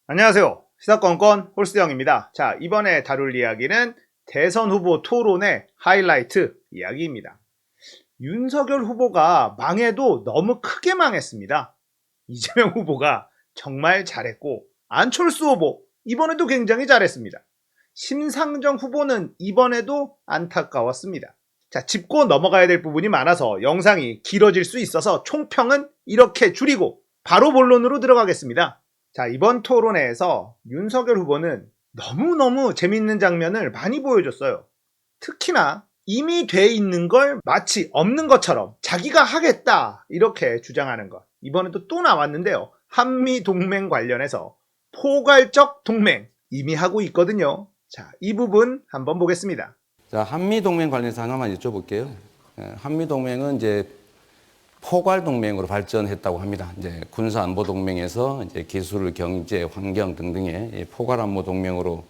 안녕하세요. 시사건건 홀스영입니다. 자, 이번에 다룰 이야기는 대선 후보 토론의 하이라이트 이야기입니다. 윤석열 후보가 망해도 너무 크게 망했습니다. 이재명 후보가 정말 잘했고, 안철수 후보 이번에도 굉장히 잘했습니다. 심상정 후보는 이번에도 안타까웠습니다. 자, 짚고 넘어가야 될 부분이 많아서 영상이 길어질 수 있어서 총평은 이렇게 줄이고 바로 본론으로 들어가겠습니다. 자, 이번 토론회에서 윤석열 후보는 너무너무 재밌는 장면을 많이 보여줬어요. 특히나 이미 돼 있는 걸 마치 없는 것처럼 자기가 하겠다 이렇게 주장하는 것. 이번에도 또 나왔는데요. 한미동맹 관련해서 포괄적 동맹 이미 하고 있거든요. 자, 이 부분 한번 보겠습니다. 자, 한미동맹 관련해서 하나만 여쭤볼게요. 한미동맹은 이제 포괄동맹으로 발전했다고 합니다. 이제 군사안보동맹에서 이제 기술, 경제, 환경 등등의 포괄안보동맹으로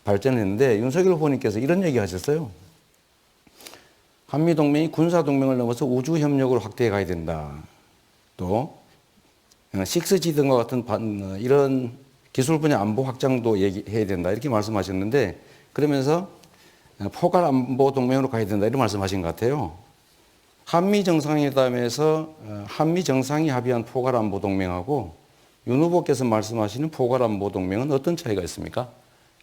발전했는데 윤석열 후보님께서 이런 얘기 하셨어요. 한미동맹이 군사동맹을 넘어서 우주협력으로 확대해 가야 된다. 또 6G 등과 같은 이런 기술 분야 안보 확장도 얘기해야 된다. 이렇게 말씀하셨는데 그러면서 포괄안보동맹으로 가야 된다. 이런 말씀하신 것 같아요. 한미정상회담에서 한미정상이 합의한 포괄안보동맹하고 윤 후보께서 말씀하시는 포괄안보동맹은 어떤 차이가 있습니까?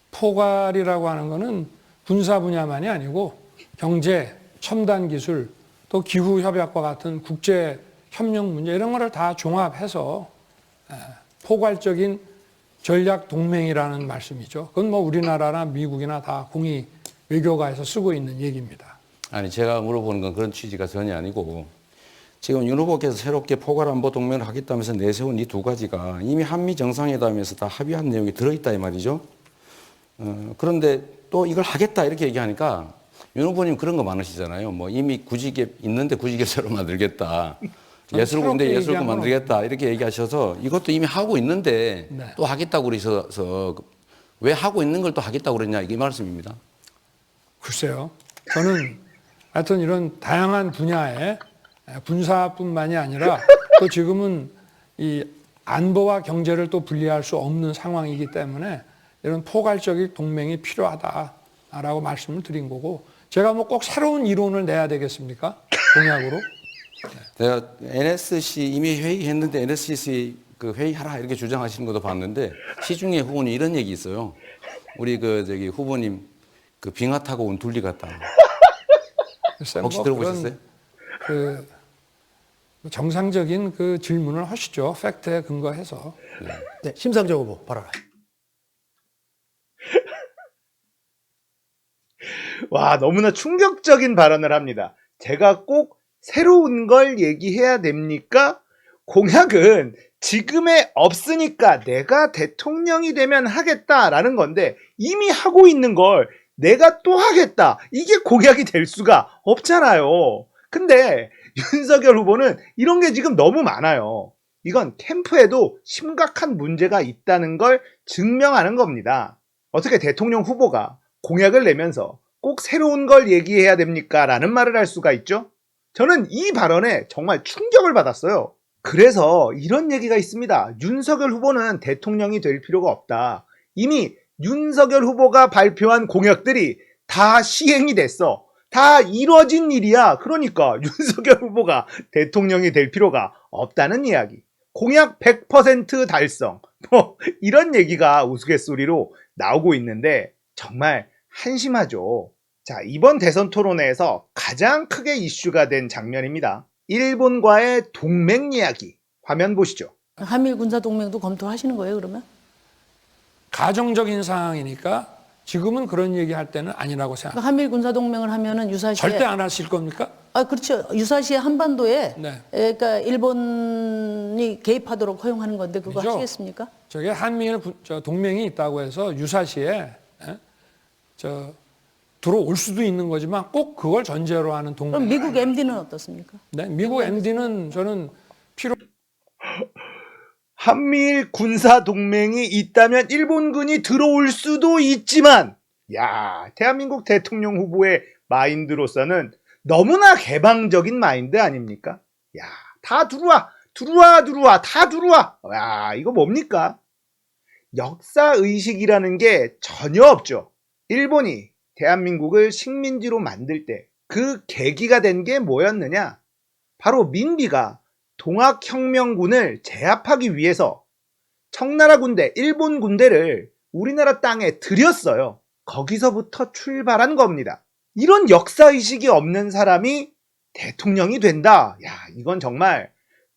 포괄이라고 하는 것은 군사 분야만이 아니고 경제, 첨단 기술, 또 기후협약과 같은 국제 협력 문제 이런 거를 다 종합해서 포괄적인 전략 동맹이라는 말씀이죠. 그건 뭐 우리나라나 미국이나 다 공이 외교가에서 쓰고 있는 얘기입니다. 아니, 제가 물어보는 건 그런 취지가 전혀 아니고 지금 윤 후보께서 새롭게 포괄안보 동맹을 하겠다면서 내세운 이 두 가지가 이미 한미 정상회담에서 다 합의한 내용이 들어있다 이 말이죠. 그런데 또 이걸 하겠다 이렇게 얘기하니까 윤 후보님 그런 거 많으시잖아요. 뭐 이미 구직에 있는데 구직에서로 만들겠다. 예술고인데 예술고 만들겠다 이렇게 얘기하셔서 이것도 이미 하고 있는데 네. 또 하겠다고 그러셔서 왜 하고 있는 걸 또 하겠다고 그러냐 이게 말씀입니다. 글쎄요. 저는 하여튼 이런 다양한 분야에 군사뿐만이 아니라 또 지금은 이 안보와 경제를 또 분리할 수 없는 상황이기 때문에 이런 포괄적인 동맹이 필요하다라고 말씀을 드린 거고 제가 뭐 꼭 새로운 이론을 내야 되겠습니까? 공약으로? 제가 NSC 이미 회의했는데 NSC 그 회의하라 이렇게 주장하시는 것도 봤는데 시중에 후보님 이런 얘기 있어요. 우리 저기 후보님 그 빙하 타고 온 둘리 같다. 혹시 뭐 들어보셨어요? 그 정상적인 그 질문을 하시죠. 팩트에 근거해서. 네, 심상정 후보 발언. 와, 너무나 충격적인 발언을 합니다. 제가 꼭 새로운 걸 얘기해야 됩니까? 공약은 지금에 없으니까 내가 대통령이 되면 하겠다라는 건데 이미 하고 있는 걸 내가 또 하겠다. 이게 공약이 될 수가 없잖아요. 근데 윤석열 후보는 이런 게 지금 너무 많아요. 이건 캠프에도 심각한 문제가 있다는 걸 증명하는 겁니다. 어떻게 대통령 후보가 공약을 내면서 꼭 새로운 걸 얘기해야 됩니까? 라는 말을 할 수가 있죠? 저는 이 발언에 정말 충격을 받았어요. 그래서 이런 얘기가 있습니다. 윤석열 후보는 대통령이 될 필요가 없다. 이미 윤석열 후보가 발표한 공약들이 다 시행이 됐어. 다 이루어진 일이야. 그러니까 윤석열 후보가 대통령이 될 필요가 없다는 이야기. 공약 100% 달성. 뭐 이런 얘기가 우스갯소리로 나오고 있는데 정말 한심하죠. 자, 이번 대선 토론회에서 가장 크게 이슈가 된 장면입니다. 일본과의 동맹 이야기. 화면 보시죠. 한미일 군사동맹도 검토하시는 거예요, 그러면? 가정적인 상황이니까 지금은 그런 얘기할 때는 아니라고 생각합니다. 그러니까 한미일 군사동맹을 하면은 유사시에 절대 안 하실 겁니까? 아, 그렇죠. 유사시에 한반도에 네. 그러니까 일본이 개입하도록 허용하는 건데 그거 그죠? 하시겠습니까? 저게 한미일 동맹이 있다고 해서 유사시에 들어올 수도 있는 거지만 꼭 그걸 전제로 하는 동맹. 그럼 미국 MD는 어떻습니까? 네, 미국 MD는 저는 한미일 군사 동맹이 있다면 일본군이 들어올 수도 있지만, 야, 대한민국 대통령 후보의 마인드로서는 너무나 개방적인 마인드 아닙니까? 야, 다 들어와, 다 들어와. 야, 이거 뭡니까? 역사의식이라는 게 전혀 없죠. 일본이 대한민국을 식민지로 만들 때 그 계기가 된 게 뭐였느냐? 바로 민비가 동학혁명군을 제압하기 위해서 청나라 군대, 일본 군대를 우리나라 땅에 들였어요. 거기서부터 출발한 겁니다. 이런 역사의식이 없는 사람이 대통령이 된다. 야, 이건 정말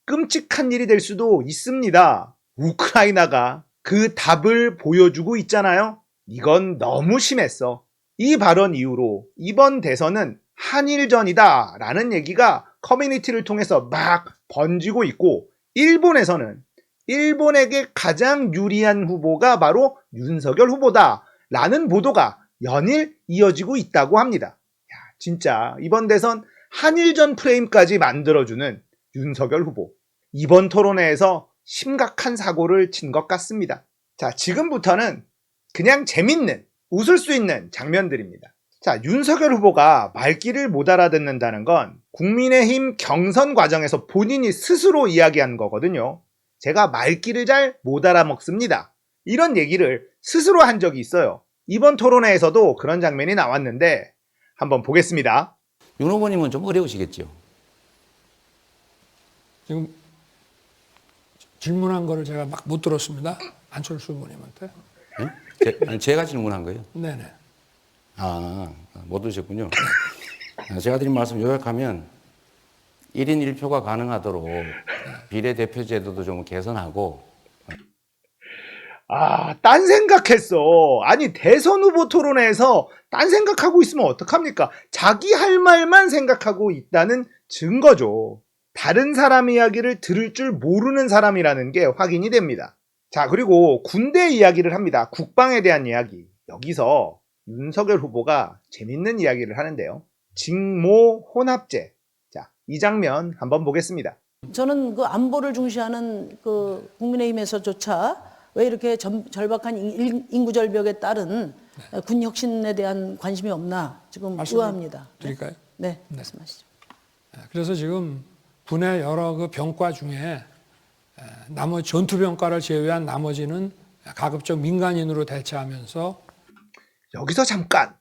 끔찍한 일이 될 수도 있습니다. 우크라이나가 그 답을 보여주고 있잖아요. 이건 너무 심했어. 이 발언 이후로 이번 대선은 한일전이다 라는 얘기가 커뮤니티를 통해서 막 번지고 있고, 일본에서는 일본에게 가장 유리한 후보가 바로 윤석열 후보다 라는 보도가 연일 이어지고 있다고 합니다. 야, 진짜 이번 대선 한일전 프레임까지 만들어주는 윤석열 후보, 이번 토론회에서 심각한 사고를 친 것 같습니다. 자, 지금부터는 그냥 재밌는, 웃을 수 있는 장면들입니다. 자, 윤석열 후보가 말귀를 못 알아듣는다는 건 국민의힘 경선 과정에서 본인이 스스로 이야기한 거거든요. 제가 말귀를 잘 못 알아먹습니다. 이런 얘기를 스스로 한 적이 있어요. 이번 토론회에서도 그런 장면이 나왔는데 한번 보겠습니다. 윤 후보님은 좀 어려우시겠죠? 지금 질문한 거를 제가 막 못 들었습니다. 안철수 후보님한테. 아니, 제가 질문한 거예요. 네네. 못 들으셨군요. 제가 드린 말씀 요약하면 1인 1표가 가능하도록 비례대표 제도도 좀 개선하고. 딴 생각했어. 아니, 대선 후보 토론회에서 딴 생각하고 있으면 어떡합니까? 자기 할 말만 생각하고 있다는 증거죠. 다른 사람 이야기를 들을 줄 모르는 사람이라는 게 확인이 됩니다. 자, 그리고 군대 이야기를 합니다. 국방에 대한 이야기. 여기서 윤석열 후보가 재밌는 이야기를 하는데요. 직모 혼합제. 자, 이 장면 한번 보겠습니다. 저는 그 안보를 중시하는 그 국민의힘에서조차 왜 이렇게 절박한 인구 절벽에 따른 군 혁신에 대한 관심이 없나 지금 의아합니다. 드릴까요? 네, 말씀하시죠. 그래서 지금 군의 여러 그 병과 중에 나머지 전투병과를 제외한 나머지는 가급적 민간인으로 대체하면서, 여기서 잠깐,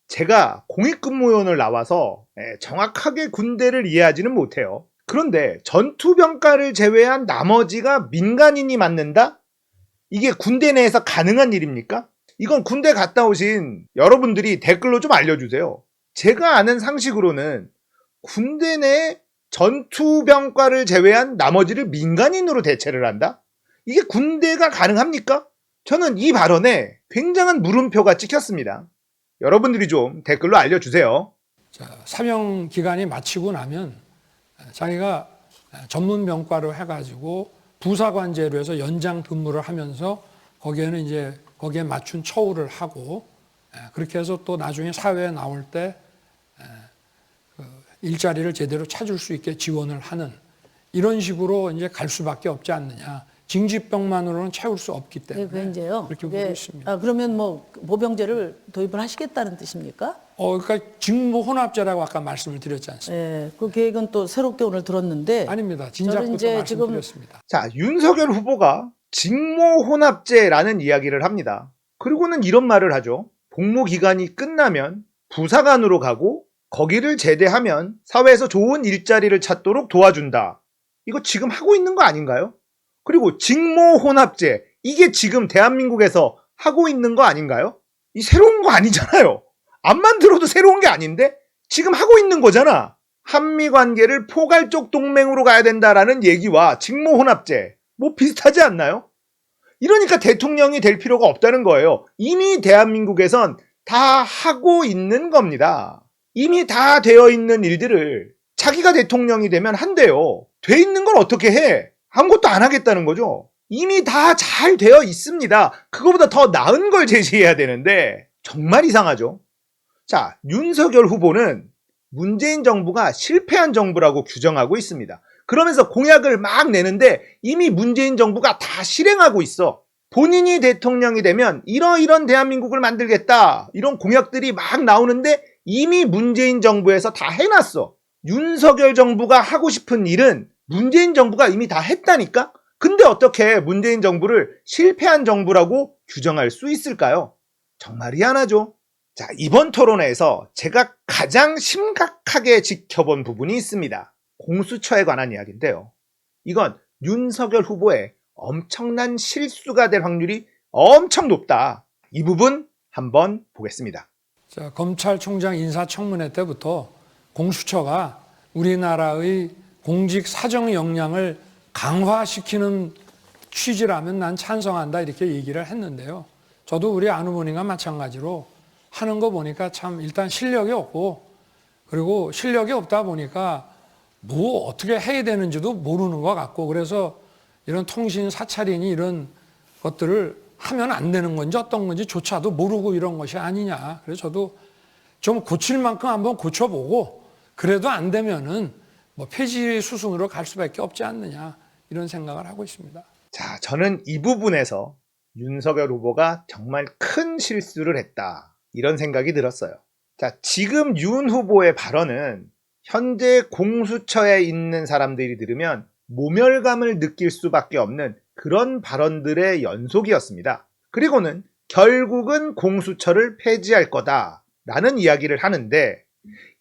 제가 공익근무요원을 나와서 정확하게 군대를 이해하지는 못해요. 그런데 전투병과를 제외한 나머지가 민간인이 맞는다? 이게 군대 내에서 가능한 일입니까? 이건 군대 갔다 오신 여러분들이 댓글로 좀 알려주세요. 제가 아는 상식으로는 군대 내 전투병과를 제외한 나머지를 민간인으로 대체를 한다? 이게 군대가 가능합니까? 저는 이 발언에 굉장한 물음표가 찍혔습니다. 여러분들이 좀 댓글로 알려주세요. 자, 사명 기간이 마치고 나면 자기가 전문 병과로 해가지고 부사관제로 해서 연장 근무를 하면서 거기에는 이제 거기에 맞춘 처우를 하고, 그렇게 해서 또 나중에 사회에 나올 때 일자리를 제대로 찾을 수 있게 지원을 하는, 이런 식으로 이제 갈 수밖에 없지 않느냐. 징집병만으로는 채울 수 없기 때문에. 네, 이제요. 그렇게 보고 있습니다. 그러면 뭐 보병제를 도입을 하시겠다는 뜻입니까? 그러니까 직무 혼합제라고 아까 말씀을 드렸지 않습니까? 네, 그 계획은 또 새롭게 오늘 들었는데. 아닙니다. 저는 진작부터 이제 말씀드렸습니다. 자, 윤석열 후보가 직모혼합제라는 이야기를 합니다. 그리고는 이런 말을 하죠. 복무기간이 끝나면 부사관으로 가고 거기를 제대하면 사회에서 좋은 일자리를 찾도록 도와준다. 이거 지금 하고 있는 거 아닌가요? 그리고 직모혼합제, 이게 지금 대한민국에서 하고 있는 거 아닌가요? 이 새로운 거 아니잖아요. 앞만 들어도 새로운 게 아닌데 지금 하고 있는 거잖아. 한미 관계를 포괄적 동맹으로 가야 된다라는 얘기와 직모혼합제, 뭐 비슷하지 않나요? 이러니까 대통령이 될 필요가 없다는 거예요. 이미 대한민국에선 다 하고 있는 겁니다. 이미 다 되어 있는 일들을 자기가 대통령이 되면 한대요. 돼 있는 걸 어떻게 해? 아무것도 안 하겠다는 거죠. 이미 다 잘 되어 있습니다. 그거보다 더 나은 걸 제시해야 되는데 정말 이상하죠. 자, 윤석열 후보는 문재인 정부가 실패한 정부라고 규정하고 있습니다. 그러면서 공약을 막 내는데 이미 문재인 정부가 다 실행하고 있어. 본인이 대통령이 되면 이런 대한민국을 만들겠다, 이런 공약들이 막 나오는데 이미 문재인 정부에서 다 해놨어. 윤석열 정부가 하고 싶은 일은 문재인 정부가 이미 다 했다니까? 근데 어떻게 문재인 정부를 실패한 정부라고 규정할 수 있을까요? 정말 희한하죠. 자, 이번 토론회에서 제가 가장 심각하게 지켜본 부분이 있습니다. 공수처에 관한 이야기인데요. 이건 윤석열 후보의 엄청난 실수가 될 확률이 엄청 높다. 이 부분 한번 보겠습니다. 자, 검찰총장 인사청문회 때부터 공수처가 우리나라의 공직 사정 역량을 강화시키는 취지라면 난 찬성한다 이렇게 얘기를 했는데요. 저도 우리 안 후보님과 마찬가지로 하는 거 보니까 참 일단 실력이 없고, 그리고 실력이 없다 보니까 뭐 어떻게 해야 되는지도 모르는 것 같고, 그래서 이런 통신 사찰이니 이런 것들을 하면 안 되는 건지 어떤 건지조차도 모르고 이런 것이 아니냐. 그래서 저도 좀 고칠 만큼 한번 고쳐보고, 그래도 안 되면은 뭐 폐지 수순으로 갈 수밖에 없지 않느냐, 이런 생각을 하고 있습니다. 자, 저는 이 부분에서 윤석열 후보가 정말 큰 실수를 했다. 이런 생각이 들었어요. 자, 지금 윤 후보의 발언은 현재 공수처에 있는 사람들이 들으면 모멸감을 느낄 수밖에 없는 그런 발언들의 연속이었습니다. 그리고는 결국은 공수처를 폐지할 거다라는 이야기를 하는데,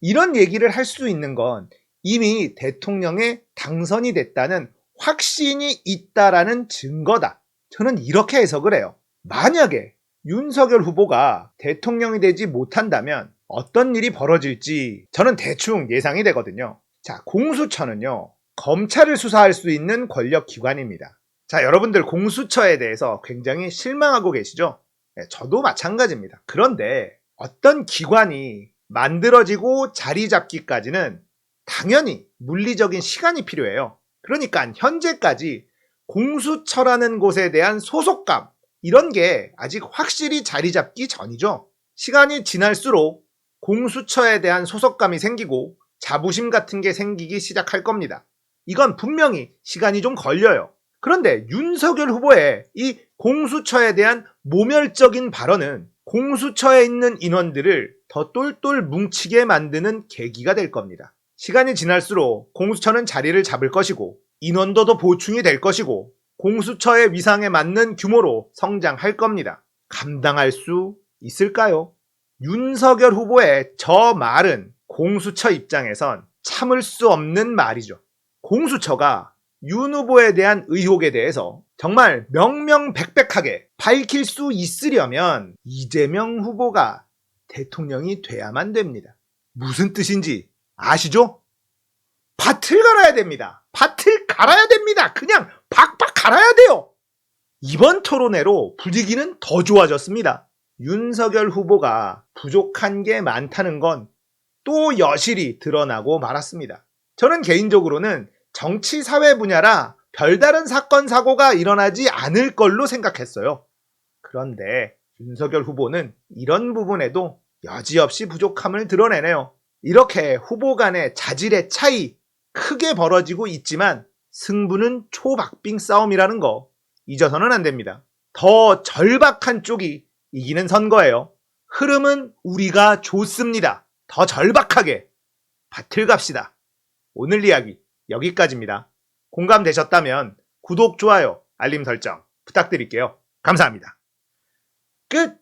이런 얘기를 할 수 있는 건 이미 대통령에 당선이 됐다는 확신이 있다라는 증거다. 저는 이렇게 해석을 해요. 만약에 윤석열 후보가 대통령이 되지 못한다면 어떤 일이 벌어질지 저는 대충 예상이 되거든요. 자, 공수처는요, 검찰을 수사할 수 있는 권력기관입니다. 자, 여러분들 공수처에 대해서 굉장히 실망하고 계시죠? 네, 저도 마찬가지입니다. 그런데 어떤 기관이 만들어지고 자리 잡기까지는 당연히 물리적인 시간이 필요해요. 그러니까 현재까지 공수처라는 곳에 대한 소속감, 이런 게 아직 확실히 자리 잡기 전이죠. 시간이 지날수록 공수처에 대한 소속감이 생기고 자부심 같은 게 생기기 시작할 겁니다. 이건 분명히 시간이 좀 걸려요. 그런데 윤석열 후보의 이 공수처에 대한 모멸적인 발언은 공수처에 있는 인원들을 더 똘똘 뭉치게 만드는 계기가 될 겁니다. 시간이 지날수록 공수처는 자리를 잡을 것이고, 인원도 더 보충이 될 것이고, 공수처의 위상에 맞는 규모로 성장할 겁니다. 감당할 수 있을까요? 윤석열 후보의 저 말은 공수처 입장에선 참을 수 없는 말이죠. 공수처가 윤 후보에 대한 의혹에 대해서 정말 명명백백하게 밝힐 수 있으려면 이재명 후보가 대통령이 돼야만 됩니다. 무슨 뜻인지 아시죠? 밭을 갈아야 됩니다. 밭을 갈아야 됩니다. 그냥 박박 갈아야 돼요. 이번 토론회로 분위기는 더 좋아졌습니다. 윤석열 후보가 부족한 게 많다는 건 또 여실히 드러나고 말았습니다. 저는 개인적으로는 정치 사회 분야라 별다른 사건 사고가 일어나지 않을 걸로 생각했어요. 그런데 윤석열 후보는 이런 부분에도 여지없이 부족함을 드러내네요. 이렇게 후보 간의 자질의 차이 크게 벌어지고 있지만 승부는 초박빙 싸움이라는 거 잊어서는 안 됩니다. 더 절박한 쪽이 이기는 선거예요. 흐름은 우리가 좋습니다. 더 절박하게 밭을 갑시다. 오늘 이야기 여기까지입니다. 공감되셨다면 구독, 좋아요, 알림 설정 부탁드릴게요. 감사합니다. 끝!